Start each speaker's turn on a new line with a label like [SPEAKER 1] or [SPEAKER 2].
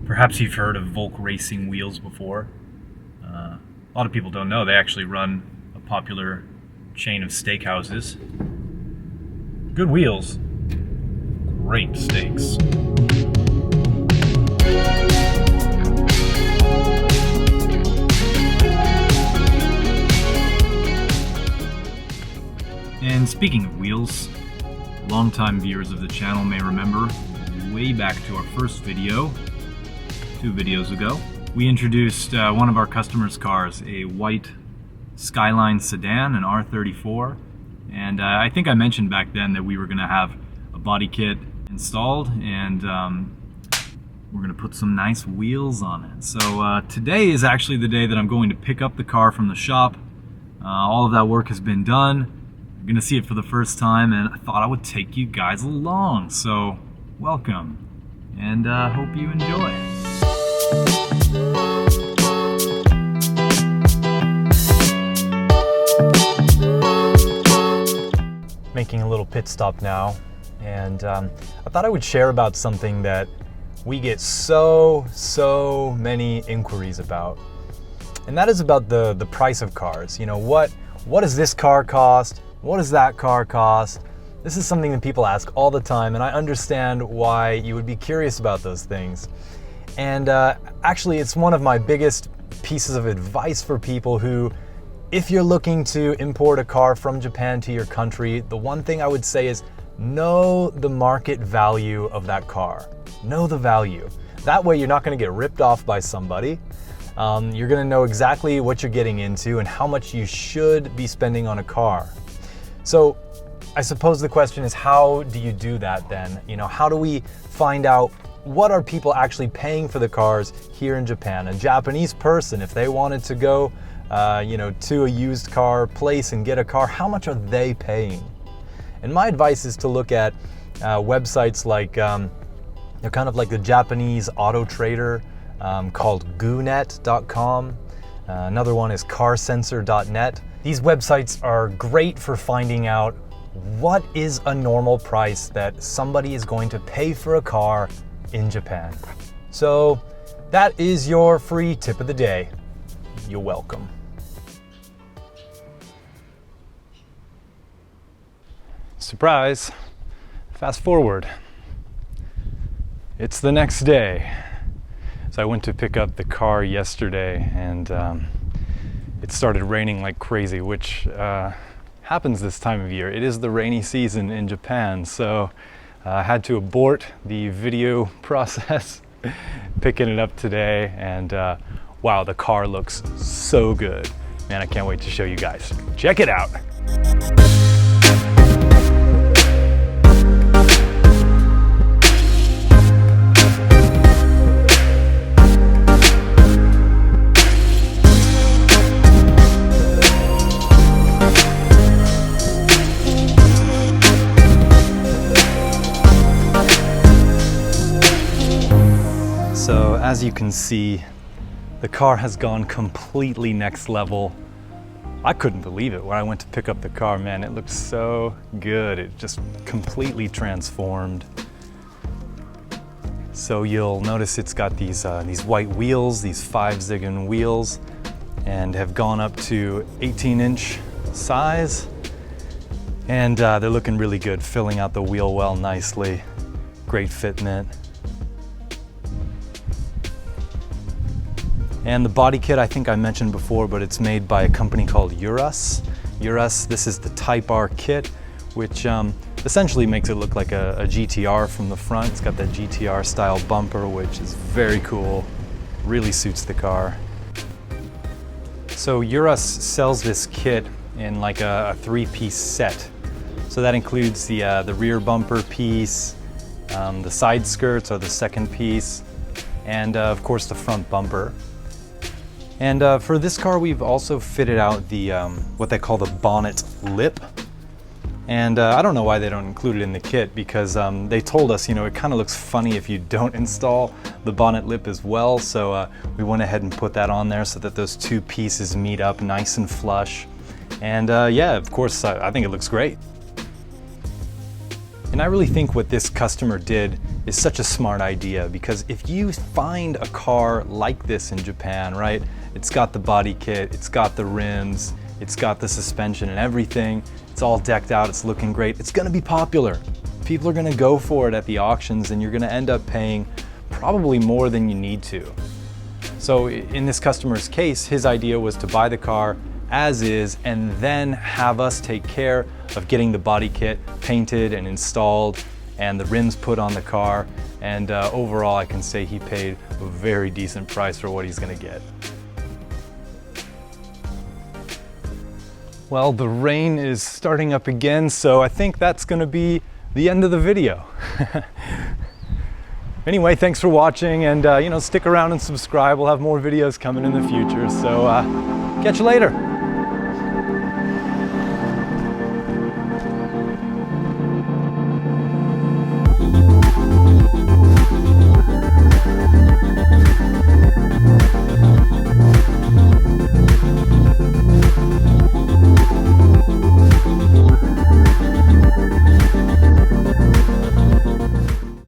[SPEAKER 1] Perhaps you've heard of Volk Racing wheels before. A lot of people don't know they actually run a popular chain of steakhouses. Good wheels, great steaks. And speaking of wheels, longtime viewers of the channel may remember way back to our first video, 2 videos ago, we introduced one of our customers' cars, a white Skyline Sedan, an R34, and I think I mentioned back then that we were going to have a body kit installed and we're going to put some nice wheels on it. So today is actually the day that I'm going to pick up the car from the shop. All of that work has been done. You're going to see it for the first time, and I thought I would take you guys along. So welcome, and hope you enjoy. Making a little pit stop now, and I thought I would share about something that we get so many inquiries about, and that is about the price of cars. You know, what does this car cost? What does that car cost? This is something that people ask all the time, and I understand why you would be curious about those things. And actually, it's one of my biggest pieces of advice for people who, if you're looking to import a car from Japan to your country, the one thing I would say is know the market value of that car. Know the value. That way you're not going to get ripped off by somebody. You're going to know exactly what you're getting into and how much you should be spending on a car. So I suppose the question is, how do you do that then? You know, how do we find out what are people actually paying for the cars here in Japan? A Japanese person, if they wanted to go to a used car place and get a car, how much are they paying? And my advice is to look at websites like, they're kind of like the Japanese auto trader called goonet.com. Another one is carsensor.net. These websites are great for finding out what is a normal price that somebody is going to pay for a car in Japan. So that is your free tip of the day. You're welcome. Surprise! Fast forward. It's the next day. So I went to pick up the car yesterday, and it started raining like crazy, which happens this time of year. It is the rainy season in Japan, so I had to abort the video process, picking it up today, and wow, the car looks so good. Man, I can't wait to show you guys. Check it out. So as you can see, the car has gone completely next level. I couldn't believe it when I went to pick up the car, man. It looks so good. It just completely transformed. So you'll notice it's got these white wheels, these 5-Zigen wheels, and have gone up to 18-inch size. And they're looking really good, filling out the wheel well nicely. Great fitment. And the body kit, I think I mentioned before, but it's made by a company called URAS. URAS, this is the Type R kit, which essentially makes it look like a GTR from the front. It's got that GTR style bumper, which is very cool, really suits the car. So URAS sells this kit in like a 3-piece set. So that includes the rear bumper piece, the side skirts are the second piece, and of course the front bumper. And for this car, we've also fitted out the what they call the bonnet lip. And I don't know why they don't include it in the kit, because they told us, you know, it kind of looks funny if you don't install the bonnet lip as well. So we went ahead and put that on there so that those 2 pieces meet up nice and flush. And yeah, of course, I think it looks great. And I really think what this customer did is such a smart idea, because if you find a car like this in Japan, right? It's got the body kit, it's got the rims, it's got the suspension and everything. It's all decked out, it's looking great. It's gonna be popular. People are gonna go for it at the auctions, and you're gonna end up paying probably more than you need to. So in this customer's case, his idea was to buy the car as is and then have us take care of getting the body kit painted and installed and the rims put on the car. And overall, I can say he paid a very decent price for what he's gonna get. Well, the rain is starting up again, so I think that's gonna be the end of the video. Anyway, thanks for watching, and stick around and subscribe. We'll have more videos coming in the future, so catch you later.